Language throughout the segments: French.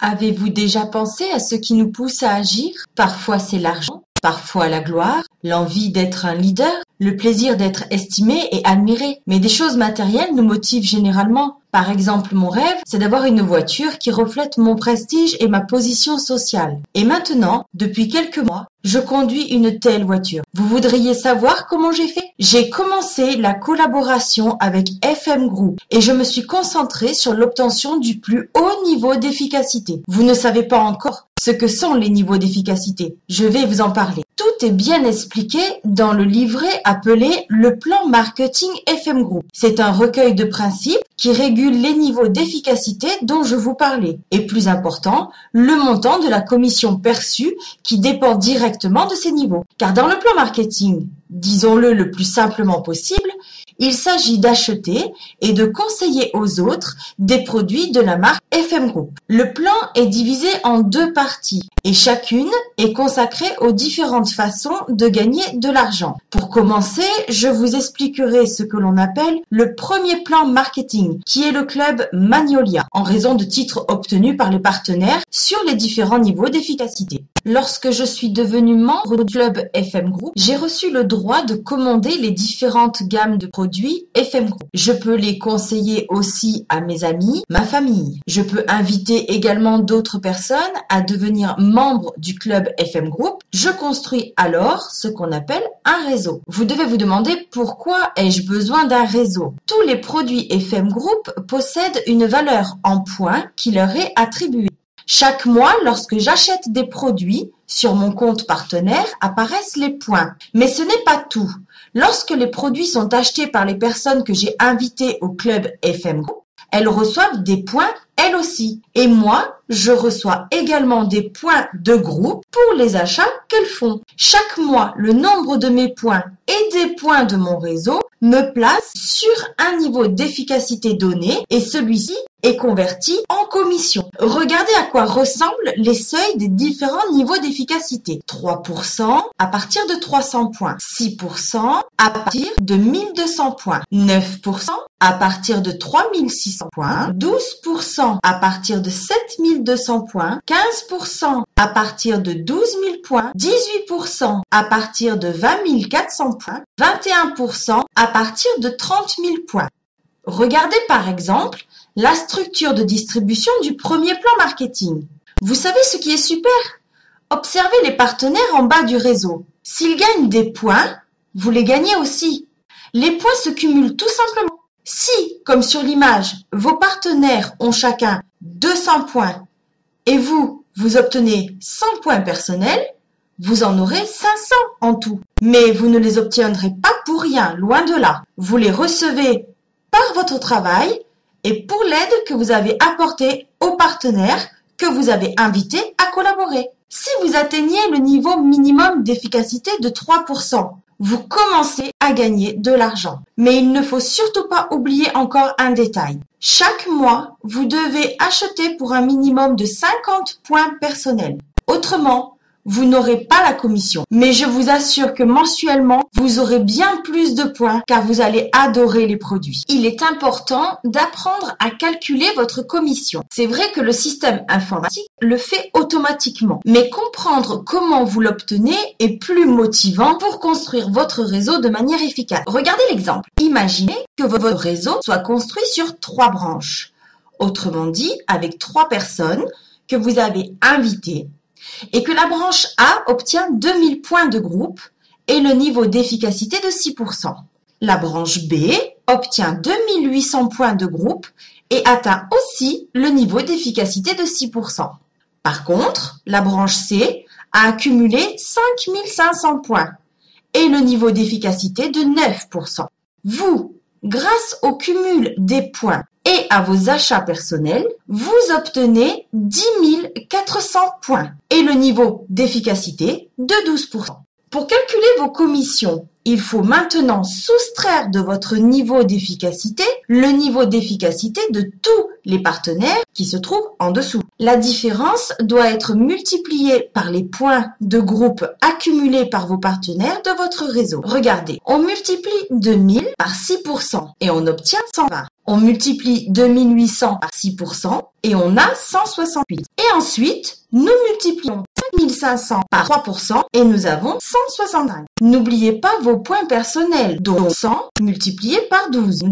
Avez-vous déjà pensé à ce qui nous pousse à agir? Parfois c'est l'argent, parfois la gloire, l'envie d'être un leader, le plaisir d'être estimé et admiré. Mais des choses matérielles nous motivent généralement. Par exemple, mon rêve, c'est d'avoir une voiture qui reflète mon prestige et ma position sociale. Et maintenant, depuis quelques mois, je conduis une telle voiture. Vous voudriez savoir comment j'ai fait? J'ai commencé la collaboration avec FM Group et je me suis concentrée sur l'obtention du plus haut niveau d'efficacité. Vous ne savez pas encore ce que sont les niveaux d'efficacité. Je vais vous en parler. Tout est bien expliqué dans le livret appelé le plan marketing FM Group. C'est un recueil de principes qui régule les niveaux d'efficacité dont je vous parlais. Et plus important, le montant de la commission perçue qui dépend directement de ces niveaux. Car dans le plan marketing, disons-le le plus simplement possible, il s'agit d'acheter et de conseiller aux autres des produits de la marque FM Group. Le plan est divisé en deux parties et chacune est consacrée aux différentes façons de gagner de l'argent. Pour commencer, je vous expliquerai ce que l'on appelle le premier plan marketing, qui est le club Magnolia, en raison de titres obtenus par les partenaires sur les différents niveaux d'efficacité. Lorsque je suis devenue membre du club FM Group, j'ai reçu le droit de commander les différentes gammes de produits FM Group. Je peux les conseiller aussi à mes amis, ma famille. Je peux inviter également d'autres personnes à devenir membres du club FM Group. Je construis alors ce qu'on appelle un réseau. Vous devez vous demander pourquoi ai-je besoin d'un réseau? Tous les produits FM Group possèdent une valeur en points qui leur est attribuée. Chaque mois, lorsque j'achète des produits, sur mon compte partenaire apparaissent les points. Mais ce n'est pas tout. Lorsque les produits sont achetés par les personnes que j'ai invitées au club FM Group, elles reçoivent des points elles aussi. Et moi, je reçois également des points de groupe pour les achats qu'elles font. Chaque mois, le nombre de mes points et des points de mon réseau me place sur un niveau d'efficacité donné et celui-ci est converti en commission. Regardez à quoi ressemblent les seuils des différents niveaux d'efficacité. 3% à partir de 300 points. 6% à partir de 1200 points. 9% à partir de 3600 points. 12% à partir de 7200 points. 15% à partir de 12 000 points. 18% à partir de 20 400 points. 21% à partir de 30 000 points. Regardez par exemple la structure de distribution du premier plan marketing. Vous savez ce qui est super? Observez les partenaires en bas du réseau. S'ils gagnent des points, vous les gagnez aussi. Les points se cumulent tout simplement. Si, comme sur l'image, vos partenaires ont chacun 200 points et vous obtenez 100 points personnels, vous en aurez 500 en tout. Mais vous ne les obtiendrez pas pour rien, loin de là. Vous les recevez par votre travail et pour l'aide que vous avez apportée aux partenaires que vous avez invités à collaborer. Si vous atteignez le niveau minimum d'efficacité de 3%, vous commencez à gagner de l'argent. Mais il ne faut surtout pas oublier encore un détail. Chaque mois, vous devez acheter pour un minimum de 50 points personnels. Autrement, vous n'aurez pas la commission. Mais je vous assure que mensuellement, vous aurez bien plus de points car vous allez adorer les produits. Il est important d'apprendre à calculer votre commission. C'est vrai que le système informatique le fait automatiquement. Mais comprendre comment vous l'obtenez est plus motivant pour construire votre réseau de manière efficace. Regardez l'exemple. Imaginez que votre réseau soit construit sur 3 branches. Autrement dit, avec 3 personnes que vous avez invitées et que la branche A obtient 2000 points de groupe et le niveau d'efficacité de 6%. La branche B obtient 2800 points de groupe et atteint aussi le niveau d'efficacité de 6%. Par contre, la branche C a accumulé 5500 points et le niveau d'efficacité de 9%. Vous, grâce au cumul des points et à vos achats personnels, vous obtenez 10 400 points et le niveau d'efficacité de 12%. Pour calculer vos commissions, il faut maintenant soustraire de votre niveau d'efficacité le niveau d'efficacité de tous les partenaires qui se trouvent en dessous. La différence doit être multipliée par les points de groupe accumulés par vos partenaires de votre réseau. Regardez, on multiplie 2000 par 6% et on obtient 120. On multiplie 2800 par 6% et on a 168. Et ensuite, nous multiplions 5500 par 3% et nous avons 165. N'oubliez pas vos points personnels, dont 100 multiplié par 12.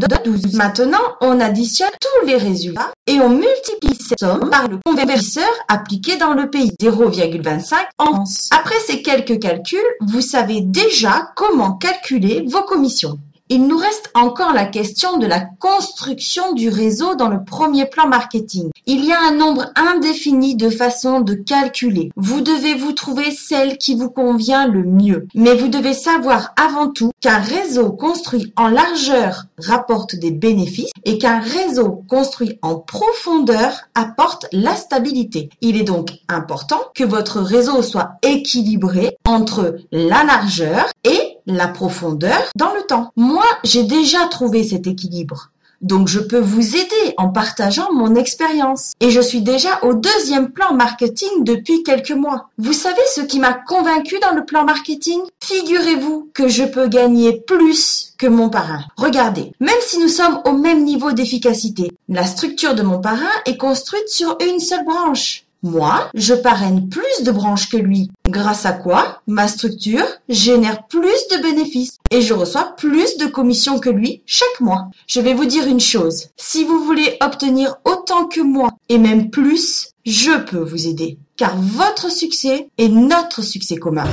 Maintenant, on additionne tous les résultats et on multiplie cette somme par le convertisseur appliqué dans le pays, 0,25 en France. Après ces quelques calculs, vous savez déjà comment calculer vos commissions. Il nous reste encore la question de la construction du réseau dans le premier plan marketing. Il y a un nombre indéfini de façons de calculer. Vous devez vous trouver celle qui vous convient le mieux. Mais vous devez savoir avant tout qu'un réseau construit en largeur rapporte des bénéfices et qu'un réseau construit en profondeur apporte la stabilité. Il est donc important que votre réseau soit équilibré entre la largeur et la profondeur dans le temps. Moi, j'ai déjà trouvé cet équilibre. Donc, je peux vous aider en partageant mon expérience. Et je suis déjà au deuxième plan marketing depuis quelques mois. Vous savez ce qui m'a convaincu dans le plan marketing? Figurez-vous que je peux gagner plus que mon parrain. Regardez, même si nous sommes au même niveau d'efficacité, la structure de mon parrain est construite sur une seule branche. Moi, je parraine plus de branches que lui. Grâce à quoi, ma structure génère plus de bénéfices et je reçois plus de commissions que lui chaque mois. Je vais vous dire une chose. Si vous voulez obtenir autant que moi et même plus, je peux vous aider. Car votre succès est notre succès commun.